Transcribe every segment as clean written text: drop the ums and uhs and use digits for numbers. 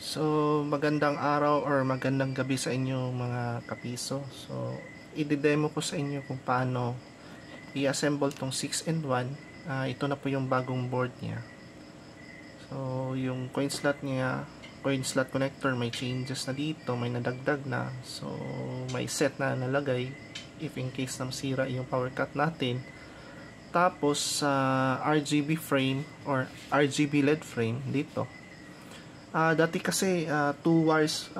So, magandang araw or magandang gabi sa inyo mga kapiso. So, i-demo ko sa inyo kung paano i-assemble tong 6-in-1. Ito na po yung bagong board niya. So, yung coin slot connector, may changes na dito, may nadagdag na. So, may set na nalagay if in case na masira yung power cut natin. Tapos, sa RGB frame or RGB LED frame dito. Dati kasi 2 wires,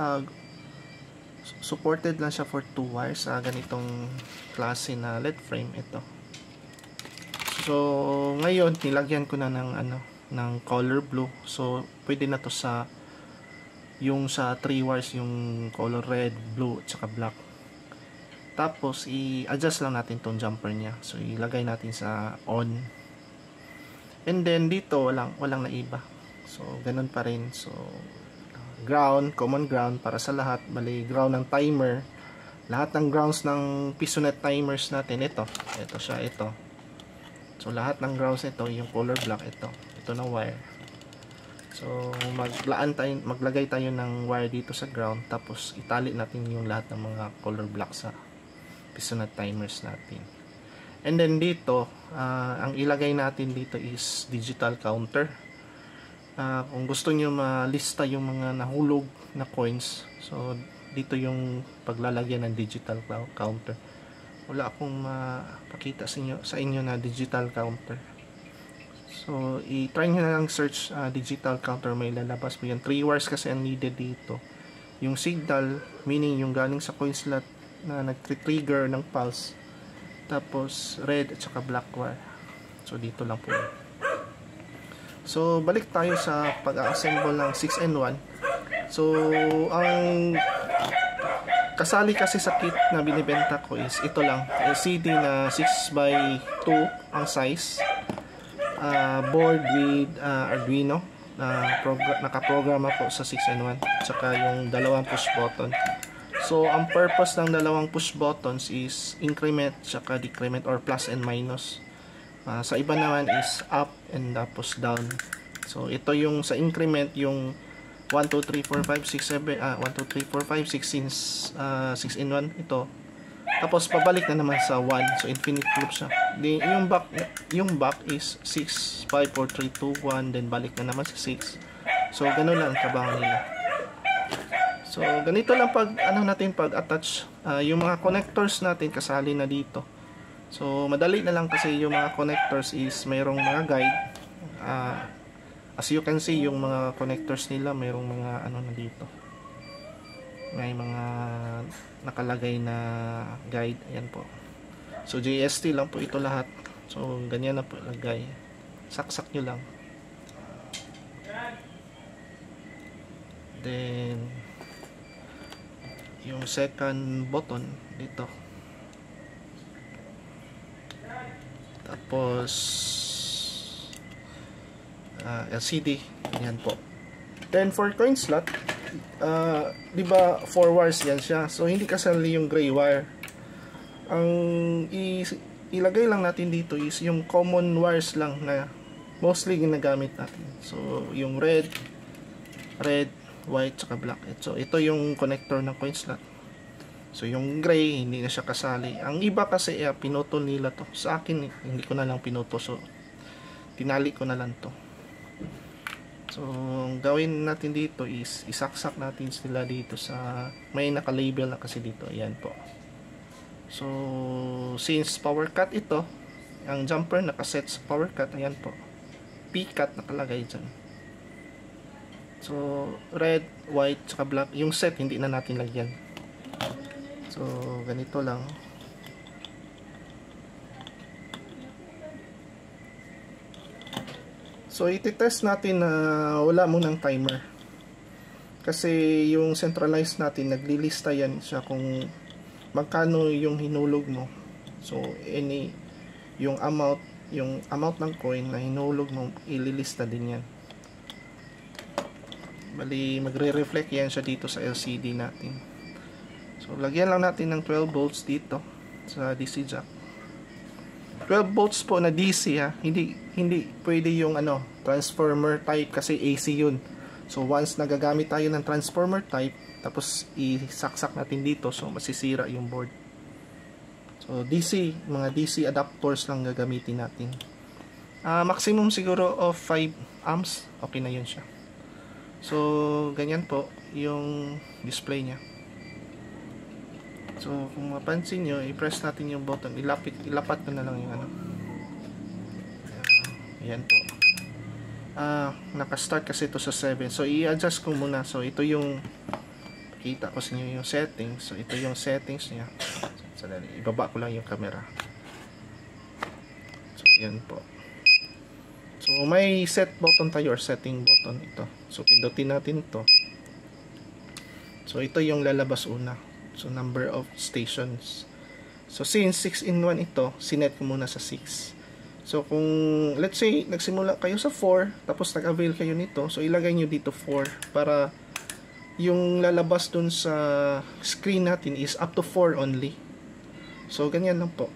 supported lang siya for 2 wires, ganitong klase na LED frame ito. So ngayon nilagyan ko na ng color blue. So pwede na to sa 3 wires, yung color red, blue at saka black. Tapos i-adjust lang natin tong jumper niya. So ilagay natin sa on. And then dito walang naiba. So, ganun pa rin. So, ground, common ground para sa lahat. Bali, ground ng timer. Lahat ng grounds ng Pisonet timers natin. Ito siya, ito. So, lahat ng grounds nito, yung color black, ito. Ito na wire. So, maglagay tayo ng wire dito sa ground. Tapos, itali natin yung lahat ng mga color black sa Pisonet timers natin. And then, dito, ang ilagay natin dito is digital counter. Kung gusto nyo malista yung mga nahulog na coins, so dito yung paglalagyan ng digital counter. Wala akong mapakita sa inyo na digital counter. So i-try nyo na lang search digital counter, may lalabas mo yan. 3 wires kasi ang needed dito. Yung signal, meaning yung galing sa coin slot na nag-trigger ng pulse, tapos red at saka black wire. So dito lang po. So, balik tayo sa pag-assemble ng 6-in-1. So, ang kasali kasi sa kit na binibenta ko is ito lang. LCD na 6x2 ang size. Board with Arduino. Nakaprograma po sa 6-in-1. Tsaka yung dalawang push button. So, ang purpose ng dalawang push buttons is increment tsaka decrement or plus and minus. Sa iba naman is up and tapos down. So ito yung sa increment, yung 1, 2, 3, 4, 5, 6, 7 1, 2, 3, 4, 5, 6 since 6-in-1 ito. Tapos pabalik na naman sa 1. So infinite loop siya. Yung back is 6, 5, 4, 3, 2, 1, then balik na naman sa 6. So ganoon lang ang trabaho nila. So ganito lang pag attach yung mga connectors natin kasali na dito. So, madali na lang kasi yung mga connectors is mayroong mga guide. As you can see, yung mga connectors nila mayroong mga na dito. May mga nakalagay na guide. Ayan po. So, JST lang po ito lahat. So, ganyan na po lagay. Saksak nyo lang. Then, yung second button dito. Tapos LCD, yan po. Then for coin slot, di ba 4 wires yan siya. So hindi kasali yung gray wire. Ang ilagay lang natin dito is yung common wires lang na mostly ginagamit natin. So yung red, white, saka black. So ito yung connector ng coin slot. So yung gray hindi na siya kasali. Ang iba kasi pinutol nila to. Sa akin hindi ko na lang pinuto. So tinali ko na lang to. So ang gawin natin dito is isaksak natin sila dito sa may naka-label na kasi dito. Ayan po. So since power cut ito, ang jumper nakaset sa power cut, ayan po. P-cut nakalagay dyan. So red, white, saka black. Yung set hindi na natin lagyan. So, ganito lang. So, iti-test natin na wala munang timer. Kasi yung centralized natin, naglilista yan siya kung magkano yung hinulog mo. So, yung amount ng coin na hinulog mo, ililista din yan. Bali, magre-reflect yan siya dito sa LCD natin. So, lagyan lang natin ng 12 volts dito sa DC jack. 12 volts po na DC ha. Hindi pwede yung transformer type kasi AC yun. So once nagagamit tayo ng transformer type, tapos isaksak natin dito, so masisira yung board. So DC, mga DC adapters lang gagamitin natin. Maximum siguro of 5 amps, okay na yun siya. So ganyan po yung display nya. So kung mapansin nyo, i-press natin yung button, ilapat ko na lang yung ano. Ayan po. Naka-start kasi ito sa 7. So i-adjust ko muna. So ito yung kita ko sa inyo yung settings. So ito yung settings niya. So ibaba ko lang yung camera. So ayan po. So may set button tayo or setting button ito. So pindutin natin ito. So ito yung lalabas una. So number of stations. So since 6-in-1 ito, sinet ko muna sa 6. So kung let's say nagsimula kayo sa 4, tapos nag-avail kayo nito, so ilagay nyo dito 4 para yung lalabas dun sa screen natin is up to 4 only. So ganyan lang po.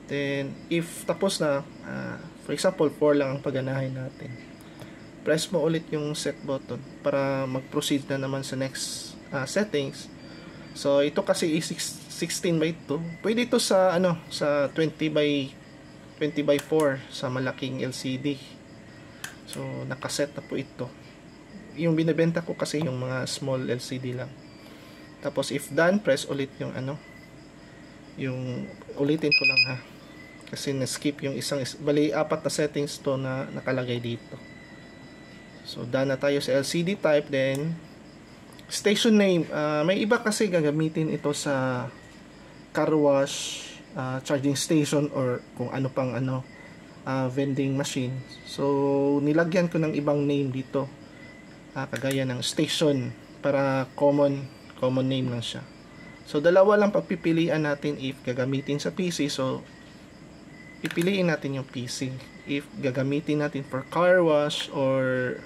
Then if tapos na, for example 4 lang ang pagganahin natin, press mo ulit yung set button para mag-proceed na naman sa next settings. So ito kasi is 16:2. Pwede ito sa ano, sa 20:4 sa malaking LCD. So nakaset na po ito. Yung binebenta ko kasi yung mga small LCD lang. Tapos if done, press ulit yung ano, yung ulitin ko lang ha. Kasi na-skip yung isang, bali 4 na settings to na nakalagay dito. So done na tayo sa LCD type. Then station name, may iba kasi gagamitin ito sa car wash, charging station, or kung ano pang ano, vending machine. So nilagyan ko ng ibang name dito, kagaya ng station, para common name lang siya. So dalawa lang pagpipilian natin if gagamitin sa PC. So pipiliin natin yung PC. If gagamitin natin for car wash or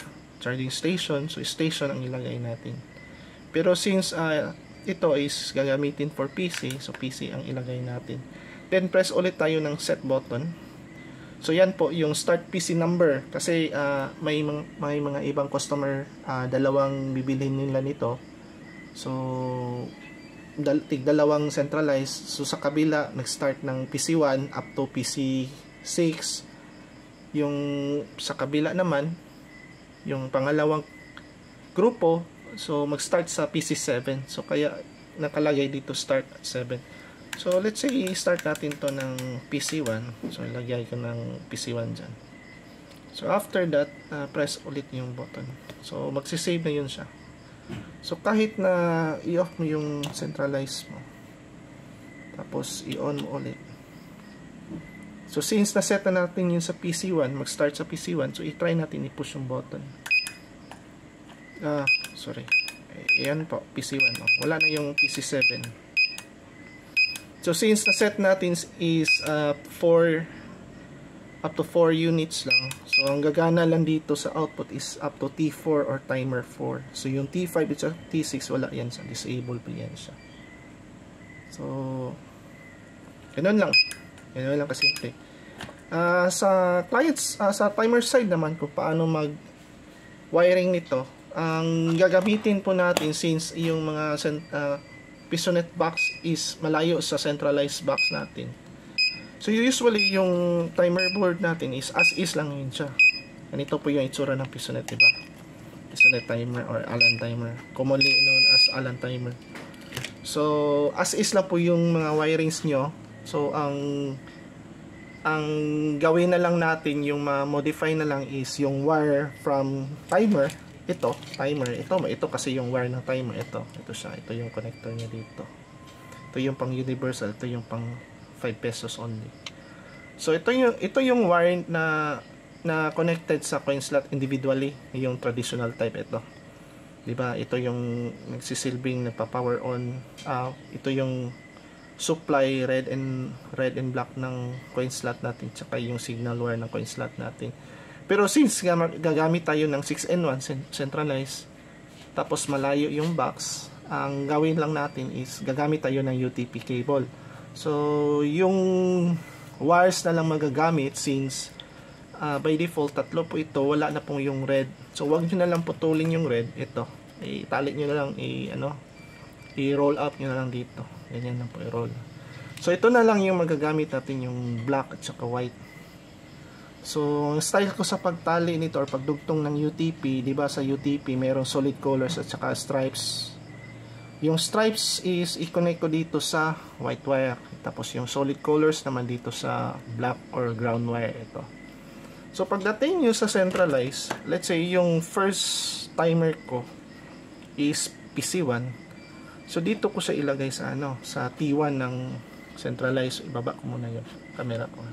charging station, so station ang ilagay natin. Pero since ito is gagamitin for PC, so PC ang ilagay natin. Then press ulit tayo ng set button. So yan po yung start PC number, kasi may mga ibang customer, dalawang bibilhin nila nito. So dalawang centralized. So sa kabila nag-start ng PC1 up to PC6. Yung sa kabila naman, yung pangalawang grupo, so mag-start sa PC7. So kaya nakalagay dito start at 7. So let's say i-start natin to ng PC1. So ilagay ko ng PC1 dyan. So after that, press ulit yung button. So magsisave na yun siya. So kahit na i-off mo yung centralize mo, tapos i-on mo ulit. So since na-set na natin yun sa PC1, mag-start sa PC1, so i-try natin i-push yung button. Sorry. Ayan po, PC1. Wala na yung PC7. So since na-set natin is up to 4 units lang. So ang gagana lang dito sa output is up to T4 or timer 4. So yung T5 at T6 wala yan sa disable pa yan siya. So ganun lang. Ganun lang kasimple. Sa clients, sa timer side naman kung paano mag wiring nito, ang gagamitin po natin, since yung mga PisoNet box is malayo sa centralized box natin. So usually yung timer board natin is as is lang yun siya. Ganito po yung itsura ng PisoNet, diba? PisoNet timer or Allen timer, commonly known as Allen timer. So as is lang po yung mga wirings nyo. So ang gawin na lang natin, yung modify na lang is yung wire from timer. Ito kasi yung wire ng timer. Ito siya, ito yung connector niya dito. Ito yung pang universal, ito yung pang 5 pesos only. So ito yung wire na connected sa coin slot individually, yung traditional type. Ito, diba? Ito yung nagsisilbing nagpa-power on. Ito yung supply red and black ng coin slot natin, tsaka yung signal wire ng coin slot natin. Pero since gagamit tayo ng 6-in-1 centralized, tapos malayo yung box, ang gawin lang natin is gagamit tayo ng UTP cable. So yung wires na lang magagamit, since by default, tatlo po ito. Wala na pong yung red. So, wag nyo na lang putulin yung red. Ito. Itali nyo na lang. I-roll out nyo na lang dito. Ganyan na po i-roll. So, ito na lang yung magagamit natin, yung black at saka white. So, ang style ko sa pagtali nito or pagdugtong ng UTP, di ba sa UTP, merong solid colors at saka stripes. Yung stripes is i-connect ko dito sa white wire. Tapos yung solid colors naman dito sa black or ground wire. Ito. So, pagdating nyo sa centralize, let's say yung first timer ko is PC1. So, dito ko siya ilagay sa sa T1 ng centralize. Ibaba ko muna yung camera ko.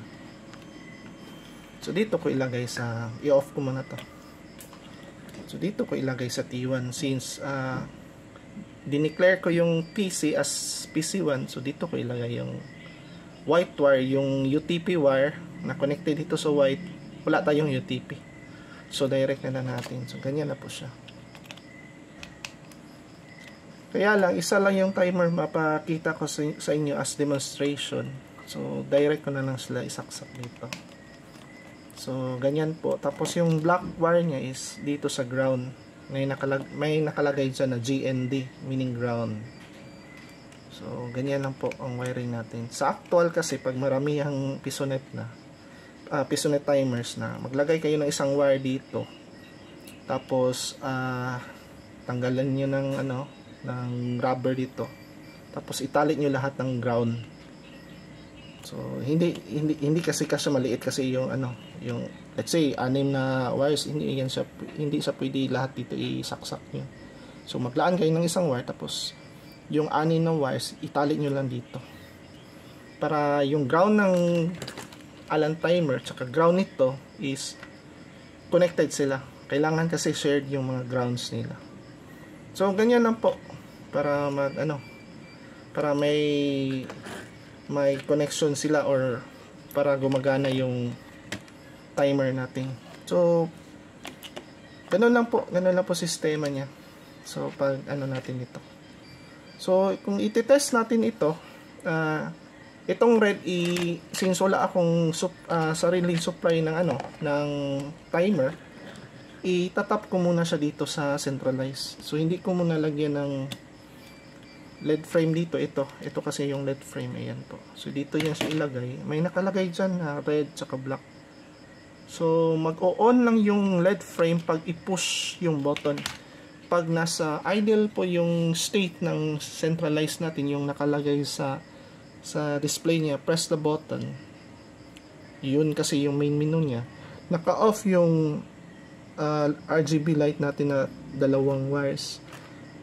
So, dito ko ilagay sa, i-off ko muna to. So, dito ko ilagay sa T1 since dineclare ko yung PC as PC1. So, dito ko ilagay yung white wire, yung UTP wire na connected dito sa white. Wala tayong UTP. So, direct na natin. So, ganyan na po siya. Kaya lang, isa lang yung timer mapakita ko sa inyo as demonstration. So, direct ko na lang sila isaksak dito. So, ganyan po. Tapos, yung black wire niya is dito sa ground. May nakalagay dyan na GND, meaning ground. So, ganyan lang po ang wiring natin. Sa actual kasi, pag marami ang pisonet timers na, maglagay kayo ng isang wire dito. Tapos, tanggalan nyo ng rubber dito. Tapos itali nyo lahat ng ground. So hindi kasi maliit kasi yung yung let's say 6 na wires, hindi siya pwede lahat dito isaksak nyo. So maglaan kayo ng isang wire tapos yung 6 na wires itali nyo lang dito. Para yung ground ng Allen timer tsaka ground nito is connected sila. Kailangan kasi shared yung mga grounds nila. So ganyan lang po para para may connection sila or para gumagana yung timer natin. So ganun lang po sistema niya. So pag natin ito. So kung i-test natin ito, itong red since wala akong sariling supply ng timer, itatap ko muna siya dito sa centralize. So hindi ko muna lagyan ng LED frame dito. Ito kasi yung LED frame, ayan po. So dito yung siya ilagay. May nakalagay dyan na red tsaka black. So mag-o-on lang yung LED frame pag i-push yung button. Pag nasa idle po yung state ng centralize natin, yung nakalagay sa display niya, press the button. Yun kasi yung main menu niya. Naka-off yung RGB light natin na 2 wires.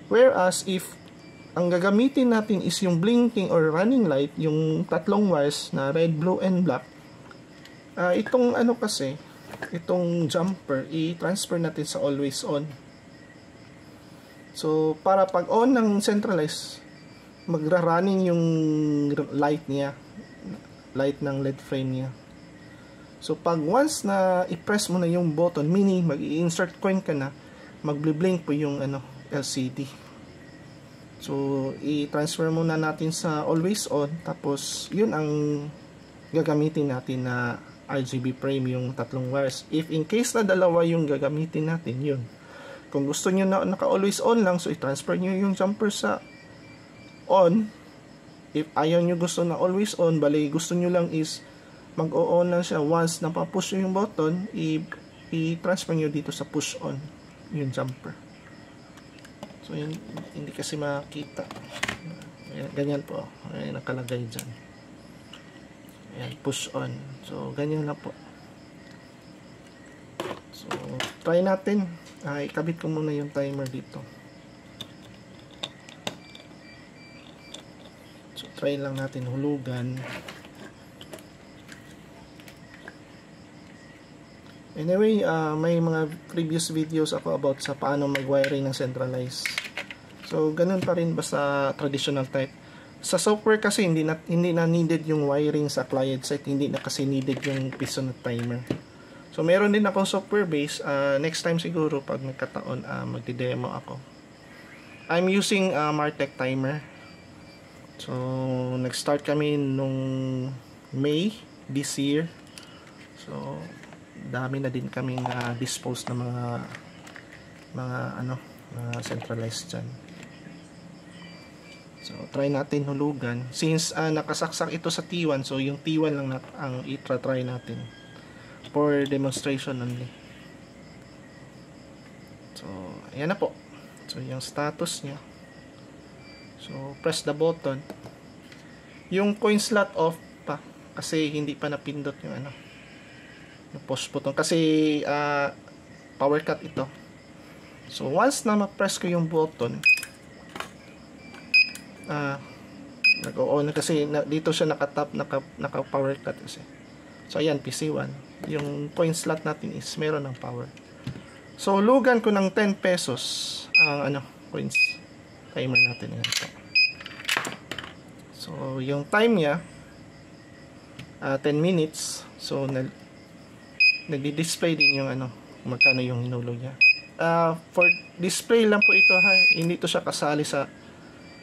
Whereas if ang gagamitin natin is yung blinking or running light, yung 3 wires na red, blue, and black, itong itong jumper, i-transfer natin sa always on. So, para pag on ng centralize, magra-running yung light niya, light ng LED frame niya. So, pag once na i-press mo na yung button, meaning mag-i-insert coin ka na, mag-blink po yung LCD. So, i-transfer muna natin sa always on, tapos yun ang gagamitin natin na RGB frame, yung 3 wires. If in case na 2 yung gagamitin natin, yun. Kung gusto nyo na naka-always on lang, so i-transfer nyo yung jumper sa on. If ayaw nyo gusto na always on, bali gusto nyo lang is mag-o-on lang siya. Once na pa-push yung button, i-transfer nyo dito sa push on yung jumper. So, yun, hindi kasi makita. Ganyan po. Ayan, nakalagay dyan. Ayan, push on. So, ganyan lang po. So, try natin. Ikabit ko muna yung timer dito. So, try lang natin hulugan. Anyway, may mga previous videos ako about sa paano mag-wiring ng centralize. So, ganun pa rin basta traditional type. Sa software kasi hindi na needed yung wiring sa client side, hindi na kasi needed yung piston timer. So, meron din akong software base. Next time siguro pag nagkataon, magdi-demo ako. I'm using Martech timer. So, nag-start kami nung May this year. So, dami na din kaming dispose ng mga centralized dyan. So try natin hulugan since nakasaksak ito sa T1, so yung T1 lang ang i-try natin for demonstration only. So ayan na po. So yung status niya, so press the button. Yung coin slot off pa kasi hindi pa napindot yung yung pause button kasi power cut ito. So once na ma-press ko yung button, nag-on kasi dito siya nakatap, naka power cut kasi. So ayan, PC1, yung coin slot natin is meron ng power. So lugan ko ng 10 pesos ang coins timer natin yan. So yung time niya 10 minutes. So nagdi-display din yung magkano yung hinulog niya. For display lang po ito ha, hindi to siya kasali sa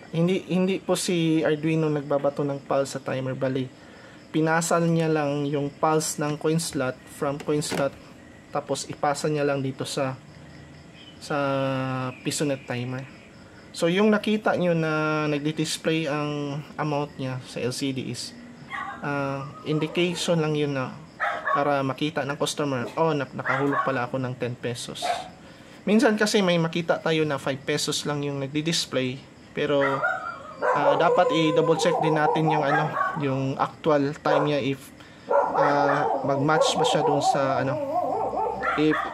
hindi po si Arduino nagbabato ng pulse sa timer, bali pinasal niya lang yung pulse ng coin slot from coin slot, tapos ipasa niya lang dito sa PisoNet timer. So yung nakita nyo na nagdi-display ang amount niya sa LCD is indication lang yun na para makita ng customer, nakahulog pala ako ng 10 pesos. Minsan kasi may makita tayo na 5 pesos lang yung nagdi-display, pero dapat i-double check din natin yung yung actual time niya, if mag-match ba siya dun sa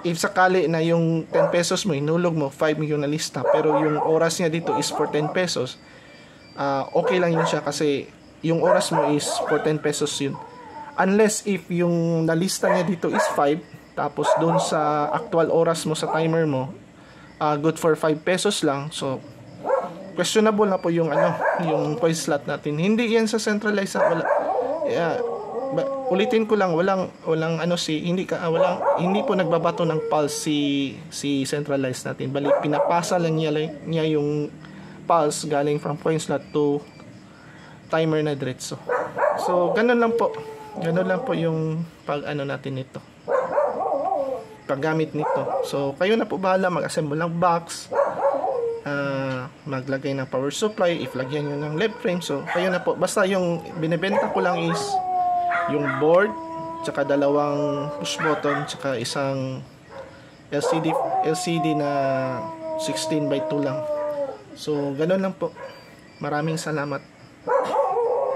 if sakali na yung 10 pesos mo hinulog mo 5 yung nalista, pero yung oras niya dito is for 10 pesos, okay lang yun siya kasi yung oras mo is for 10 pesos yun, unless if yung nalista niya dito is 5, tapos dun sa actual oras mo sa timer mo good for 5 pesos lang, so questionable na po yung yung coin slot natin. Hindi yan sa centralized, ulitin ko lang, walang hindi po nagbabato ng pulse si centralized natin, bali pinapasa lang niya yung pulse galing from coin slot to timer na diretso. So ganun lang po yung natin nito, paggamit nito. So kayo na po bahala mag-assemble ng box, maglagay ng power supply, if lagyan nyo ng LED frame, so kayo na po. Basta yung binibenta ko lang is yung board, tsaka dalawang push button, tsaka isang LCD na 16:2 lang. So ganun lang po. Maraming salamat.